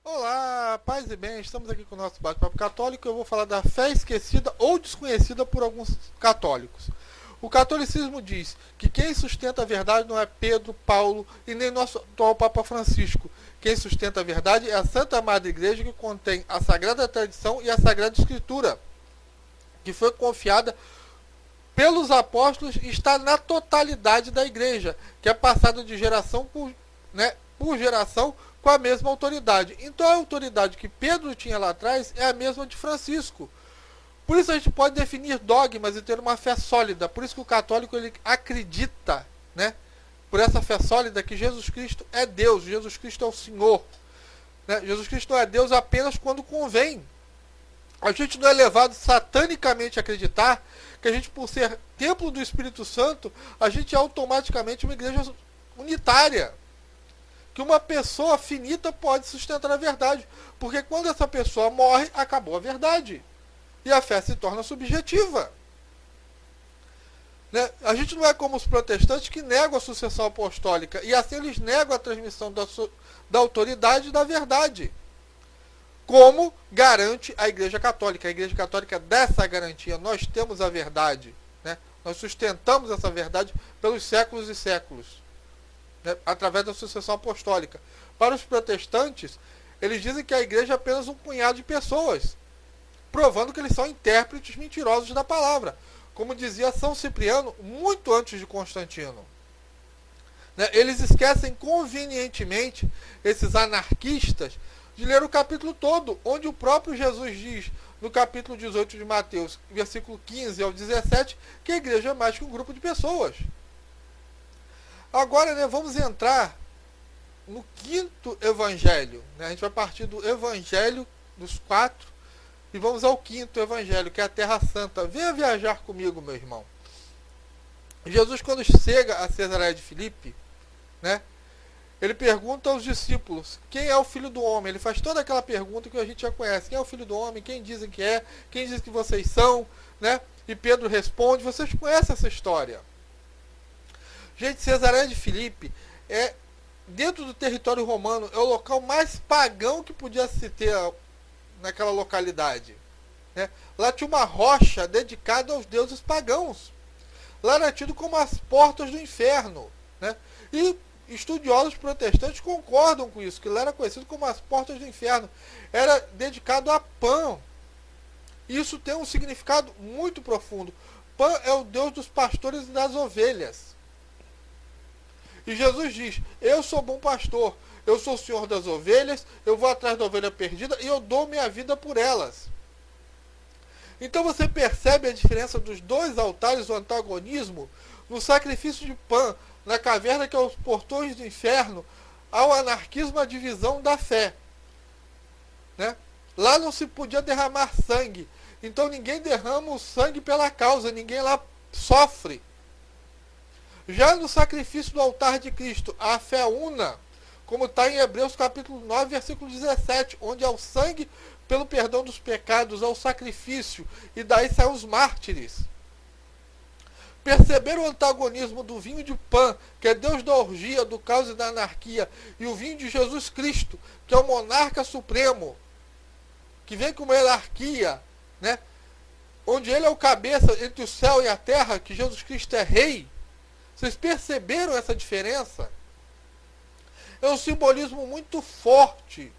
Olá, paz e bem, estamos aqui com o nosso bate-papo católico. Eu vou falar da fé esquecida ou desconhecida por alguns católicos. O catolicismo diz que quem sustenta a verdade não é Pedro, Paulo e nem nosso atual Papa Francisco. Quem sustenta a verdade é a Santa Madre Igreja, que contém a Sagrada Tradição e a Sagrada Escritura, que foi confiada pelos apóstolos e está na totalidade da Igreja, que é passada de geração por geração com a mesma autoridade. Então a autoridade que Pedro tinha lá atrás é a mesma de Francisco. Por isso a gente pode definir dogmas e ter uma fé sólida. Por isso que o católico ele acredita, né, por essa fé sólida, que Jesus Cristo é Deus, Jesus Cristo é o Senhor. Né? Jesus Cristo não é Deus apenas quando convém. A gente não é levado satanicamente a acreditar que a gente, por ser templo do Espírito Santo, a gente é automaticamente uma igreja unitária. Que uma pessoa finita pode sustentar a verdade. Porque quando essa pessoa morre, acabou a verdade. E a fé se torna subjetiva. Né? A gente não é como os protestantes que negam a sucessão apostólica. E assim eles negam a transmissão da autoridade e da verdade. Como garante a Igreja Católica. A Igreja Católica dá essa garantia. Nós temos a verdade. Né? Nós sustentamos essa verdade pelos séculos e séculos. Né? Através da sucessão apostólica. Para os protestantes, eles dizem que a Igreja é apenas um punhado de pessoas, provando que eles são intérpretes mentirosos da palavra. Como dizia São Cipriano, muito antes de Constantino. Né? Eles esquecem convenientemente, esses anarquistas, de ler o capítulo todo, onde o próprio Jesus diz, no capítulo 18 de Mateus, versículo 15 ao 17, que a igreja é mais que um grupo de pessoas. Agora, né, vamos entrar no quinto evangelho. Né? A gente vai partir do evangelho dos 4 e vamos ao quinto evangelho, que é a Terra Santa. Venha viajar comigo, meu irmão. Jesus, quando chega a Cesareia de Filipe, né, ele pergunta aos discípulos, quem é o Filho do Homem? Ele faz toda aquela pergunta que a gente já conhece. Quem é o Filho do Homem? Quem dizem que é? Quem diz que vocês são? Né? E Pedro responde, vocês conhecem essa história. Gente, Cesareia de Filipe é, dentro do território romano, é o local mais pagão que podia se ter naquela localidade. Né? Lá tinha uma rocha dedicada aos deuses pagãos. Lá era tido como as portas do inferno. Né? E estudiosos protestantes concordam com isso, que lá era conhecido como as portas do inferno. Era dedicado a Pan. Isso tem um significado muito profundo. Pan é o deus dos pastores e das ovelhas. E Jesus diz, eu sou bom pastor, eu sou o senhor das ovelhas, eu vou atrás da ovelha perdida e eu dou minha vida por elas. Então você percebe a diferença dos dois altares, o antagonismo, no sacrifício de Pan, na caverna que é os portões do inferno, ao anarquismo, a divisão da fé. Né? Lá não se podia derramar sangue, então ninguém derrama o sangue pela causa, ninguém lá sofre. Já no sacrifício do altar de Cristo, a fé una, como está em Hebreus capítulo 9, versículo 17, onde é o sangue pelo perdão dos pecados, ao sacrifício, e daí saem os mártires. Perceber o antagonismo do vinho de Pan, que é Deus da orgia, do caos e da anarquia, e o vinho de Jesus Cristo, que é o monarca supremo, que vem com uma hierarquia, né? Onde ele é o cabeça entre o céu e a terra, que Jesus Cristo é rei. Vocês perceberam essa diferença? É um simbolismo muito forte.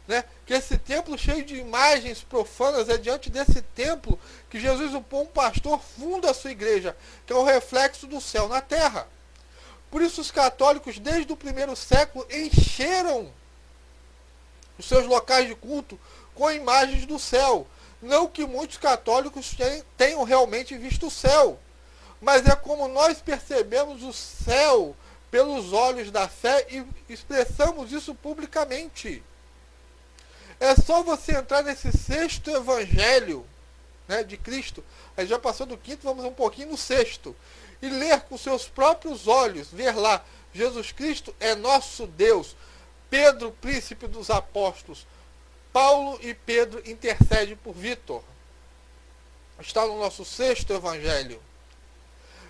Né? Que esse templo cheio de imagens profanas é diante desse templo que Jesus, o bom pastor, funda a sua igreja, que é o reflexo do céu na terra. Por isso os católicos, desde o primeiro século, encheram os seus locais de culto com imagens do céu. Não que muitos católicos tenham realmente visto o céu, mas é como nós percebemos o céu pelos olhos da fé e expressamos isso publicamente. É só você entrar nesse sexto evangelho, né, de Cristo. Aí já passou do quinto, vamos um pouquinho no sexto. E ler com seus próprios olhos, ver lá, Jesus Cristo é nosso Deus. Pedro, príncipe dos apóstolos. Paulo e Pedro intercedem por Vítor. Está no nosso sexto evangelho.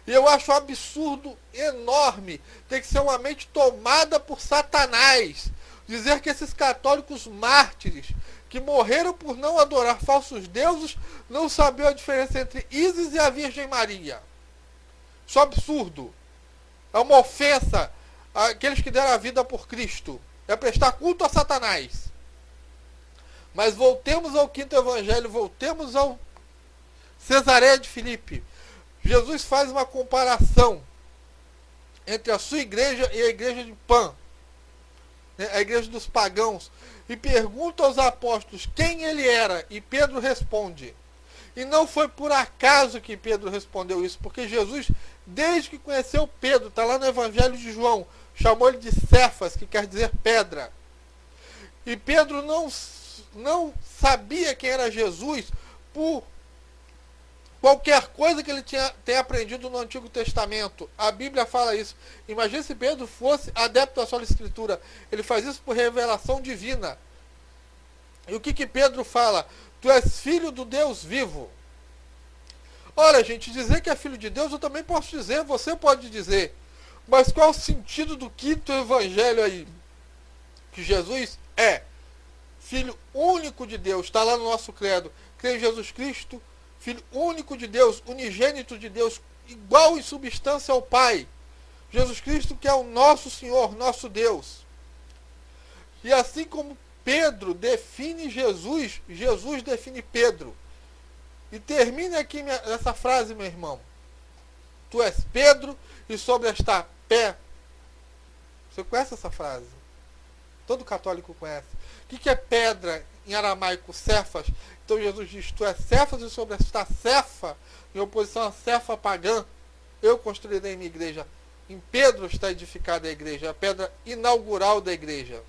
E eu acho um absurdo enorme ter que ser uma mente tomada por Satanás dizer que esses católicos mártires, que morreram por não adorar falsos deuses, não sabiam a diferença entre Ísis e a Virgem Maria. Isso é um absurdo. É uma ofensa àqueles que deram a vida por Cristo. É prestar culto a Satanás. Mas voltemos ao quinto evangelho, voltemos ao Cesareia de Filipe. Jesus faz uma comparação entre a sua igreja e a igreja de Pan, a igreja dos pagãos, e pergunta aos apóstolos quem ele era, e Pedro responde. E não foi por acaso que Pedro respondeu isso, porque Jesus, desde que conheceu Pedro, está lá no Evangelho de João, chamou ele de Cefas, que quer dizer pedra. E Pedro não sabia quem era Jesus por qualquer coisa que ele tenha aprendido no Antigo Testamento. A Bíblia fala isso. Imagina se Pedro fosse adepto à sola Escritura. Ele faz isso por revelação divina. E o que Pedro fala? Tu és filho do Deus vivo. Olha, gente, dizer que é filho de Deus eu também posso dizer, você pode dizer. Mas qual é o sentido do quinto evangelho aí? Que Jesus é Filho único de Deus, está lá no nosso credo. Crê em Jesus Cristo, Filho único de Deus, unigênito de Deus, igual em substância ao Pai. Jesus Cristo que é o nosso Senhor, nosso Deus. E assim como Pedro define Jesus, Jesus define Pedro. E termina aqui essa frase, meu irmão. Tu és Pedro, e sobre esta pé. Você conhece essa frase? Todo católico conhece. O que é pedra em aramaico? Cefas. Então Jesus diz, tu és Cefas, e sobre esta cefa, em oposição à cefa pagã, eu construirei minha igreja. Em Pedro está edificada a igreja, a pedra inaugural da igreja.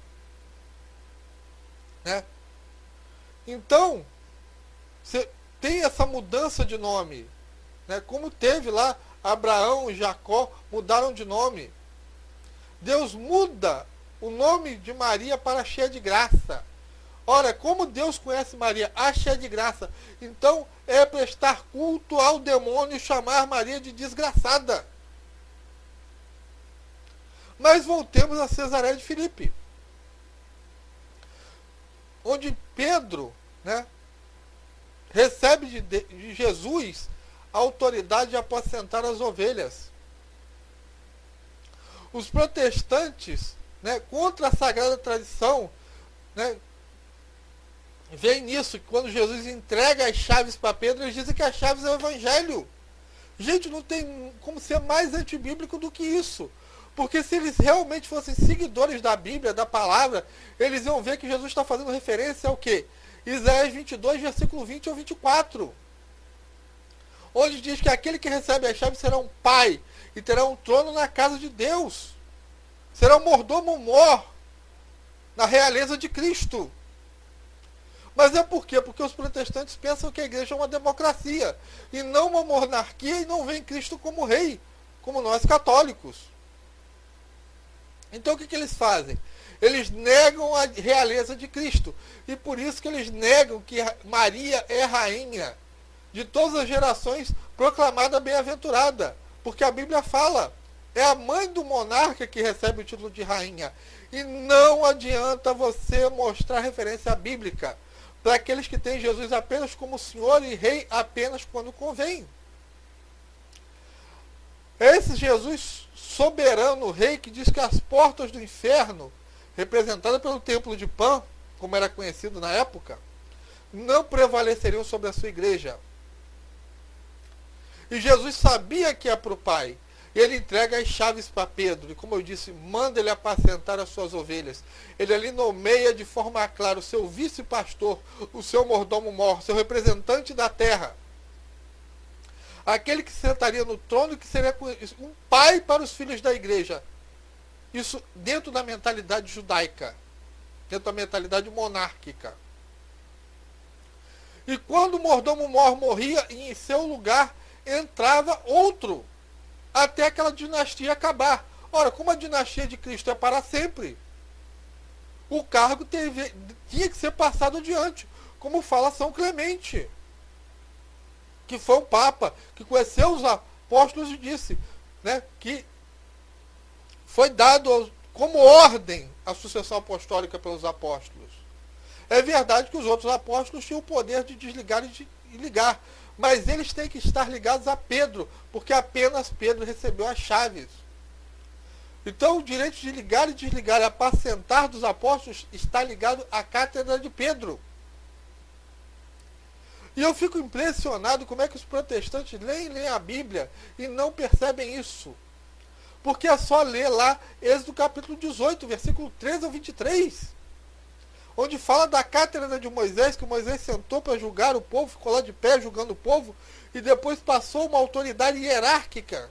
Né? Então, você tem essa mudança de nome. Né? Como teve lá, Abraão e Jacó mudaram de nome. Deus muda o nome de Maria para cheia de graça. Ora, como Deus conhece Maria? A cheia de graça. Então, é prestar culto ao demônio e chamar Maria de desgraçada. Mas voltemos a Cesareia de Filipe. Onde Pedro, né, recebe de Jesus a autoridade de apacentar as ovelhas. Os protestantes, né, contra a sagrada tradição, né, vem nisso, que quando Jesus entrega as chaves para Pedro, eles dizem que as chaves é o Evangelho. Gente, não tem como ser mais antibíblico do que isso. Porque se eles realmente fossem seguidores da Bíblia, da palavra, eles iam ver que Jesus está fazendo referência ao quê? Isaías 22, versículo 20 ou 24. Onde diz que aquele que recebe as chaves será um pai e terá um trono na casa de Deus. Será um mordomo mor na realeza de Cristo. Mas é por quê? Porque os protestantes pensam que a igreja é uma democracia e não uma monarquia, e não vê Cristo como rei, como nós católicos. Então o que eles fazem? Eles negam a realeza de Cristo. E por isso que eles negam que Maria é rainha de todas as gerações, proclamada bem-aventurada. Porque a Bíblia fala, é a mãe do monarca que recebe o título de rainha. E não adianta você mostrar referência bíblica para aqueles que têm Jesus apenas como Senhor e Rei apenas quando convém. Esse Jesus soberano Rei que diz que as portas do inferno, representadas pelo templo de Pan, como era conhecido na época, não prevaleceriam sobre a sua igreja. E Jesus sabia que ia para o Pai. Ele entrega as chaves para Pedro. E como eu disse, manda ele apacentar as suas ovelhas. Ele ali nomeia de forma clara o seu vice-pastor, o seu mordomo mor, seu representante da terra. Aquele que sentaria no trono e que seria um pai para os filhos da igreja. Isso dentro da mentalidade judaica. Dentro da mentalidade monárquica. E quando o mordomo mor morria, em seu lugar entrava outro, até aquela dinastia acabar. Ora, como a dinastia de Cristo é para sempre, o cargo tinha que ser passado adiante, como fala São Clemente, que foi um papa, que conheceu os apóstolos e disse, né, que foi dado como ordem a sucessão apostólica pelos apóstolos. É verdade que os outros apóstolos tinham o poder de desligar e de ligar, mas eles têm que estar ligados a Pedro, porque apenas Pedro recebeu as chaves. Então o direito de ligar e desligar e apacentar dos apóstolos está ligado à cátedra de Pedro. E eu fico impressionado como é que os protestantes leem a Bíblia e não percebem isso. Porque é só ler lá Êxodo capítulo 18, versículo 13 ao 23. Onde fala da cátedra de Moisés, que Moisés sentou para julgar o povo, ficou lá de pé julgando o povo, e depois passou uma autoridade hierárquica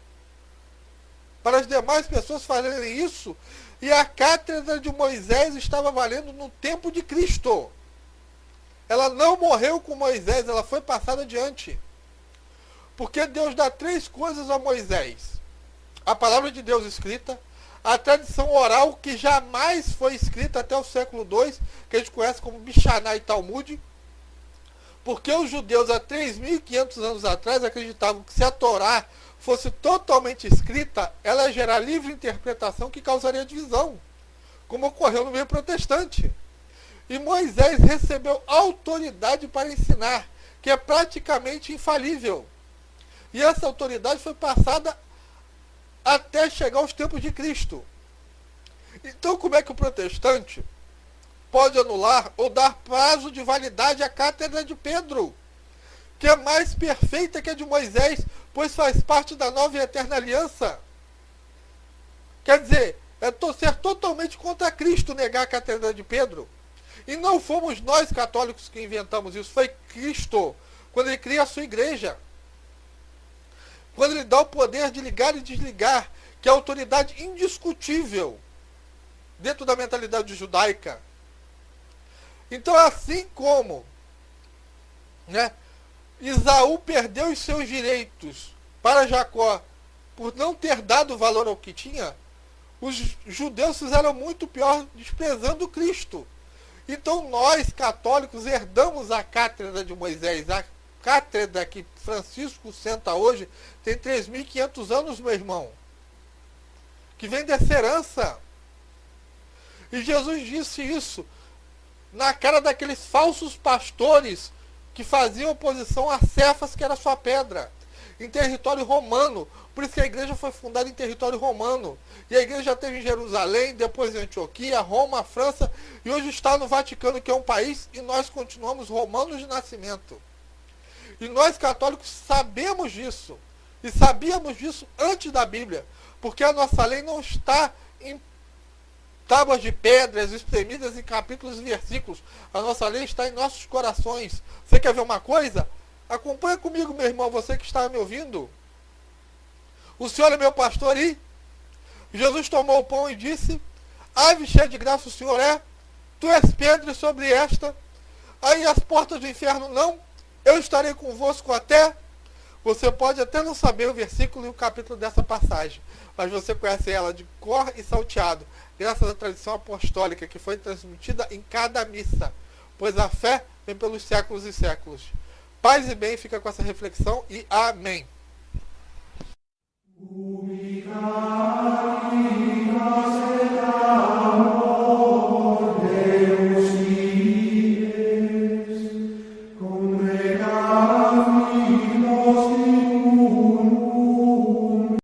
para as demais pessoas fazerem isso. E a cátedra de Moisés estava valendo no tempo de Cristo. Ela não morreu com Moisés, ela foi passada adiante. Porque Deus dá 3 coisas a Moisés: a palavra de Deus escrita, a tradição oral que jamais foi escrita até o século II, que a gente conhece como Mishaná e Talmud, porque os judeus há 3.500 anos atrás acreditavam que se a Torá fosse totalmente escrita, ela ia gerar livre interpretação que causaria divisão, como ocorreu no meio protestante. E Moisés recebeu autoridade para ensinar, que é praticamente infalível. E essa autoridade foi passada até chegar aos tempos de Cristo. Então, como é que o protestante pode anular ou dar prazo de validade à cátedra de Pedro, que é mais perfeita que a de Moisés, pois faz parte da nova e eterna aliança? Quer dizer, é ser totalmente contra Cristo negar a cátedra de Pedro. E não fomos nós católicos que inventamos isso, foi Cristo, quando ele cria a sua igreja. Quando ele dá o poder de ligar e desligar, que é a autoridade indiscutível dentro da mentalidade judaica. Então, assim como, né, Esaú perdeu os seus direitos para Jacó por não ter dado valor ao que tinha, os judeus fizeram muito pior, desprezando Cristo. Então nós, católicos, herdamos a cátedra de Moisés. A cátedra que Francisco senta hoje tem 3.500 anos, meu irmão, que vem dessa herança. E Jesus disse isso na cara daqueles falsos pastores que faziam oposição a Cefas, que era sua pedra, em território romano. Por isso que a igreja foi fundada em território romano. E a igreja teve em Jerusalém, depois em Antioquia, Roma, França, e hoje está no Vaticano, que é um país, e nós continuamos romanos de nascimento. E nós católicos sabemos disso. E sabíamos disso antes da Bíblia. Porque a nossa lei não está em tábuas de pedras espremidas em capítulos e versículos. A nossa lei está em nossos corações. Você quer ver uma coisa? Acompanha comigo, meu irmão, você que está me ouvindo. O Senhor é meu pastor e Jesus tomou o pão e disse: ave cheia de graça o Senhor é, tu és Pedro, e sobre esta aí as portas do inferno não, eu estarei convosco até. Você pode até não saber o versículo e o capítulo dessa passagem, mas você conhece ela de cor e salteado, graças à tradição apostólica que foi transmitida em cada missa, pois a fé vem pelos séculos e séculos. Paz e bem, fica com essa reflexão e amém.